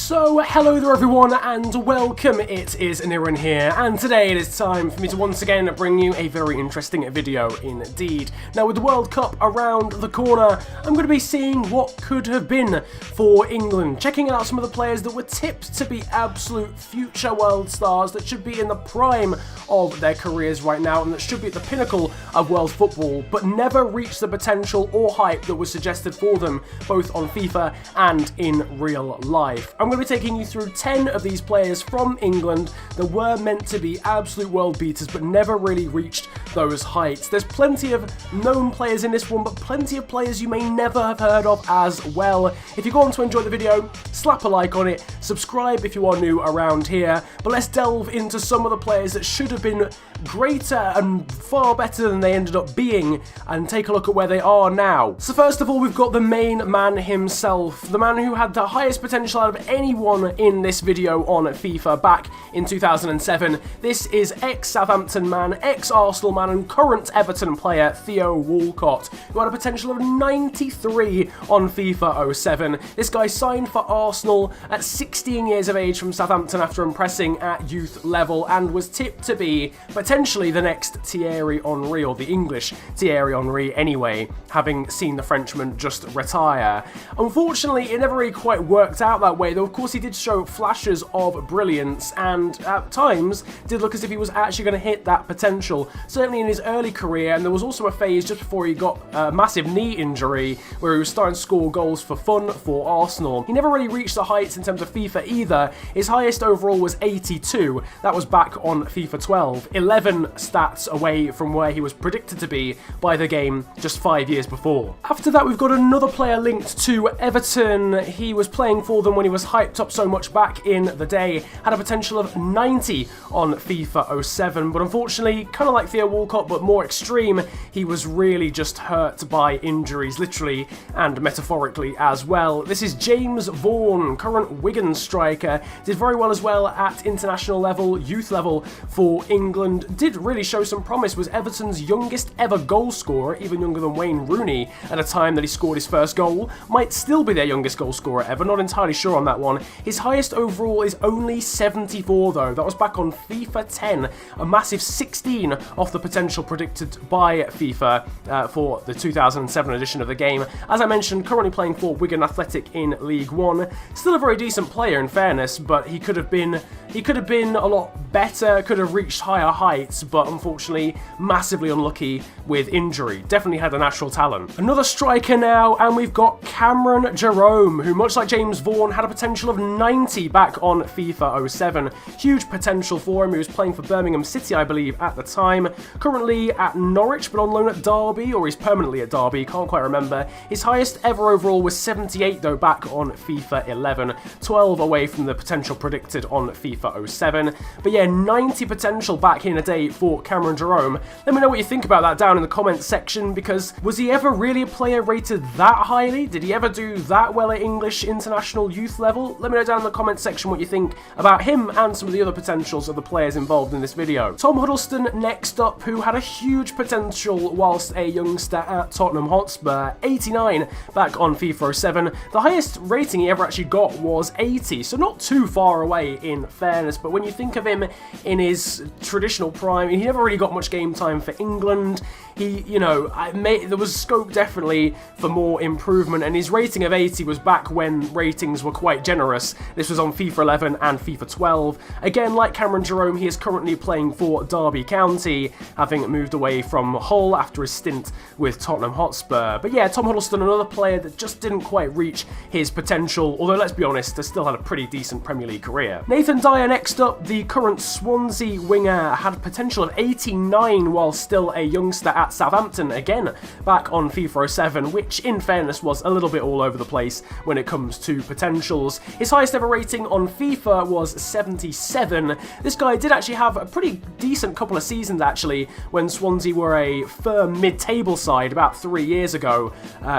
So, hello there everyone and welcome, it is Niran here, and today it is time for me to once again bring you a very interesting video indeed. Now with the World Cup around the corner, I'm going to be seeing what could have been for England, checking out some of the players that were tipped to be absolute future world stars that should be in the prime of their careers right now and that should be at the pinnacle of world football, but never reached the potential or hype that was suggested for them, both on FIFA and in real life. I'm going to be taking you through 10 of these players from England that were meant to be absolute world beaters but never really reached those heights. There's plenty of known players in this one, but plenty of players you may never have heard of as well. If you're going to enjoy the video, slap a like on it, subscribe if you are new around here, but let's delve into some of the players that should have been greater and far better than they ended up being and take a look at where they are now. So first of all, we've got the main man himself, the man who had the highest potential out of anyone in this video on FIFA back in 2007. This is ex-Southampton man, ex-Arsenal man and current Everton player Theo Walcott, who had a potential of 93 on FIFA 07. This guy signed for Arsenal at 16 years of age from Southampton after impressing at youth level and was tipped to be potentially the next Thierry Henry, or the English Thierry Henry anyway, having seen the Frenchman just retire. Unfortunately, it never really quite worked out that way, though of course he did show flashes of brilliance and at times did look as if he was actually going to hit that potential, certainly in his early career, and there was also a phase just before he got a massive knee injury where he was starting to score goals for fun for Arsenal. He never really reached the heights in terms of FIFA either. His highest overall was 82, that was back on FIFA 12, 11 stats away from where he was predicted to be by the game just 5 years before. After that, we've got another player linked to Everton. He was playing for them when he was hyped up so much back in the day, had a potential of 90 on FIFA 07, but unfortunately, kind of like Theo Walcott but more extreme, he was really just hurt by injuries, literally and metaphorically as well. This is James Vaughan, current Wigan striker, did very well as well at international level, youth level for England, did really show some promise, was Everton's youngest ever goal scorer, even younger than Wayne Rooney at a time that he scored his first goal, might still be their youngest goal scorer ever, not entirely sure on that one. His highest overall is only 74 though, that was back on FIFA 10, a massive 16 off the potential predicted by FIFA for the 2007 edition of the game. As I mentioned, currently playing for Wigan Athletic in League One, still a very decent player in fairness, but he could have been a lot better, could have reached higher heights, but unfortunately massively unlucky with injury. Definitely had a natural talent. Another striker now, and we've got Cameron Jerome, who much like James Vaughan had a potential of 90 back on FIFA 07. Huge potential for him. He was playing for Birmingham City, I believe, at the time. Currently at Norwich, but on loan at Derby, or he's permanently at Derby, can't quite remember. His highest ever overall was 78 though back on FIFA 11, 12 away from the potential predicted on FIFA 07. But yeah, 90 potential back in a day for Cameron Jerome. Let me know what you think about that down in the comments section, because was he ever really a player rated that highly? Did he ever do that well at English international youth level? Let me know down in the comments section what you think about him and some of the other potentials of the players involved in this video. Tom Huddleston next up, who had a huge potential whilst a youngster at Tottenham Hotspur, 89 back on FIFA 07. The highest rating he ever actually got was 80, so not too far away in fairness, but when you think of him in his traditional prime, he never really got much game time for England. He, there was scope definitely for more improvement, and his rating of 80 was back when ratings were quite generous. This was on FIFA 11 and FIFA 12. Again, like Cameron Jerome, he is currently playing for Derby County, having moved away from Hull after his stint with Tottenham Hotspur. But yeah, Tom Huddleston, another player that just didn't quite reach his potential, although let's be honest, has still had a pretty decent Premier League career. Nathan Dyer next up, the current Swansea winger, had a potential of 89 while still a youngster at Southampton, again back on FIFA 07, which in fairness was a little bit all over the place when it comes to potentials. His highest ever rating on FIFA was 77. This guy did actually have a pretty decent couple of seasons actually when Swansea were a firm mid-table side about 3 years ago.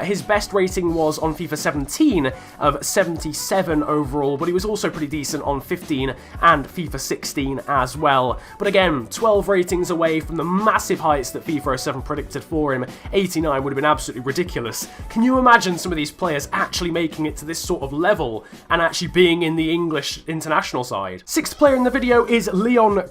His best rating was on FIFA 17 of 77 overall, but he was also pretty decent on 15 and FIFA 16 as well. But again, 12 ratings away from the massive heights that FIFA 07 predicted for him. 89 would have been absolutely ridiculous. Can you imagine some of these players actually making it to this sort of level and actually being in the English international side? Sixth player in the video is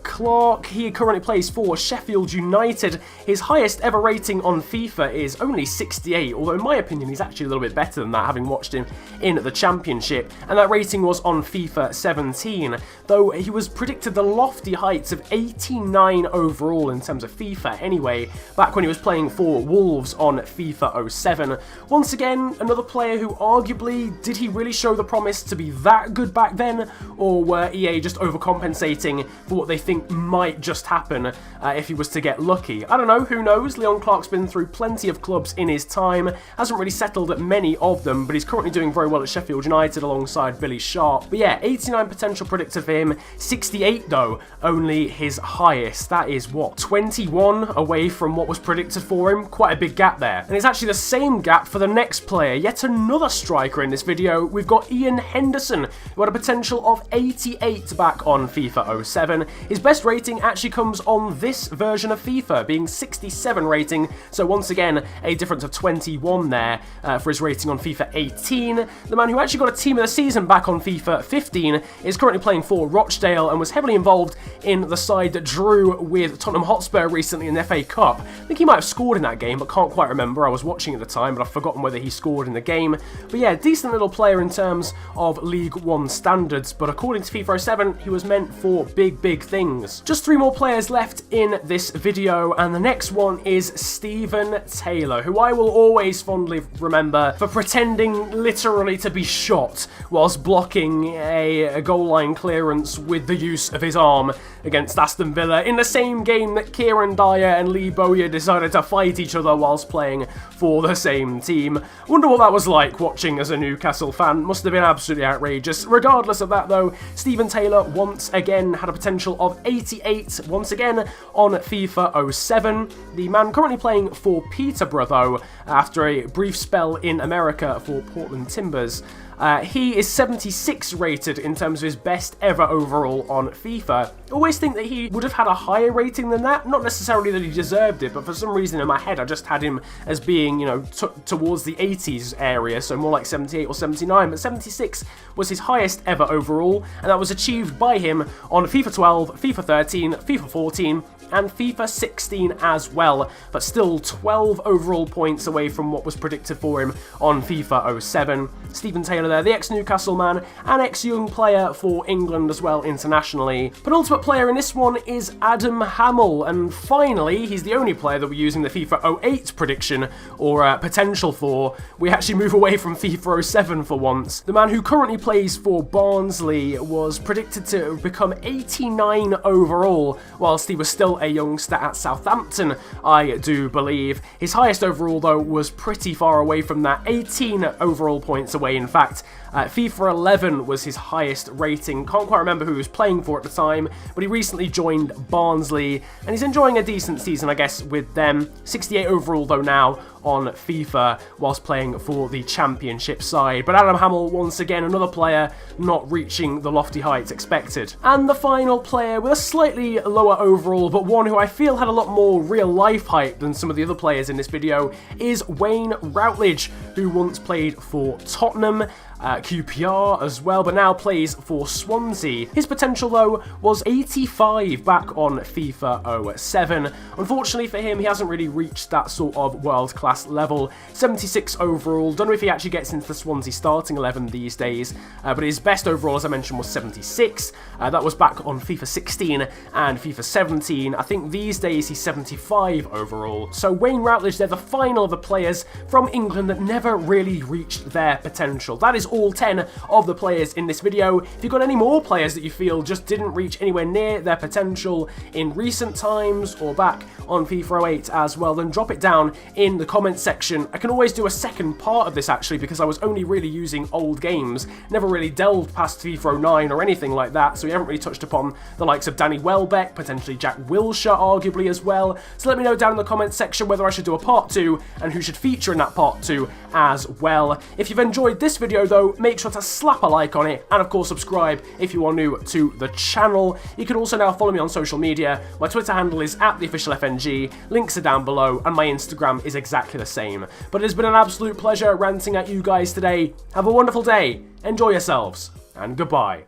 Clarke. He currently plays for Sheffield United. His highest ever rating on FIFA is only 68, although in my opinion he's actually a little bit better than that, having watched him in the Championship, and that rating was on FIFA 17, though he was predicted the lofty heights of 89 overall in terms of FIFA anyway, back when he was playing for Wolves on FIFA 07. Once again, another player who arguably, did he really show the promise to be that good back then, or were EA just overcompensating for what they think might just happen if he was to get lucky? I don't know, who knows? Clarke's been through plenty of clubs in his time, hasn't really settled at many of them, but he's currently doing very well at Sheffield United alongside Billy Sharp. But yeah, 89 potential predicted for him, 68 though, only his highest. That is what, 21 away from what was predicted for him? Quite a big gap there. And it's actually the same gap for the next player, yet another striker in this video. We've got Ian Henderson, who had a potential of 88 back on FIFA 07. His best rating actually comes on this version of FIFA, being 67 rating, so once again, a difference of 21 there for his rating on FIFA 18. The man who actually got a team of the season back on FIFA 15 is currently playing for Rochdale and was heavily involved in the side that drew with Tottenham Hotspur recently in the FA Cup. I think he might have scored in that game, but can't quite remember. I was watching at the time, but I've forgotten whether he scored in the game. But yeah, decent little player in terms of League 1 standards, but according to FIFA 07, he was meant for big, big things. Just 3 more players left in this video, and the next one is Stephen Taylor, who I will always fondly remember for pretending literally to be shot whilst blocking a goal line clearance with the use of his arm against Aston Villa in the same game that Kieran Dyer and Lee Bowyer decided to fight each other whilst playing for the same team. Wonder what that was like watching as a Newcastle fan. Must have been absolutely outrageous. Regardless of that though, Stephen Taylor once again had a potential of 88, once again on FIFA 07. The man currently playing for Peterborough though, after a brief spell in America for Portland Timbers. He is 76 rated in terms of his best ever overall on FIFA. I always think that he would have had a higher rating than that, not necessarily that he deserved it, but for some reason in my head I just had him as being, you know, towards the 80s area, so more like 78 or 79, but 76 was his highest ever overall, and that was achieved by him on FIFA 12, FIFA 13, FIFA 14, and FIFA 16 as well, but still 12 overall points away from what was predicted for him on FIFA 07. Stephen Taylor there, the ex-Newcastle man and ex-young player for England as well internationally. Penultimate player in this one is Adam Hammill, and finally, he's the only player that we're using the FIFA 08 prediction or potential for. We actually move away from FIFA 07 for once. The man who currently plays for Barnsley was predicted to become 89 overall, whilst he was still a youngster at Southampton, I do believe. His highest overall, though, was pretty far away from that, 18 overall points away, in fact. FIFA 11 was his highest rating. Can't quite remember who he was playing for at the time, but he recently joined Barnsley, and he's enjoying a decent season, I guess, with them. 68 overall, though, now on FIFA, whilst playing for the Championship side. But Adam Hammill, once again, another player not reaching the lofty heights expected. And the final player with a slightly lower overall, but one who I feel had a lot more real-life hype than some of the other players in this video, is Wayne Routledge, who once played for Tottenham, QPR as well, but now plays for Swansea. His potential, though, was 85 back on FIFA 07. Unfortunately for him, he hasn't really reached that sort of world-class level. 76 overall. Don't know if he actually gets into the Swansea starting 11 these days, but his best overall, as I mentioned, was 76. That was back on FIFA 16 and FIFA 17. I think these days he's 75 overall. So Wayne Routledge, they're the final of the players from England that never really reached their potential. That is all 10 of the players in this video. If you've got any more players that you feel just didn't reach anywhere near their potential in recent times or back on FIFA 08 as well, then drop it down in the comments comment section. I can always do a second part of this actually, because I was only really using old games, never really delved past FIFA 09 or anything like that, so we haven't really touched upon the likes of Danny Welbeck, potentially Jack Wilshere arguably as well. So let me know down in the comment section whether I should do a part 2 and who should feature in that part 2 as well. If you've enjoyed this video though, make sure to slap a like on it, and of course subscribe if you are new to the channel. You can also now follow me on social media. My Twitter handle is @theofficialfng, links are down below, and my Instagram is exactly the same. But it has been an absolute pleasure ranting at you guys today. Have a wonderful day, enjoy yourselves, and goodbye.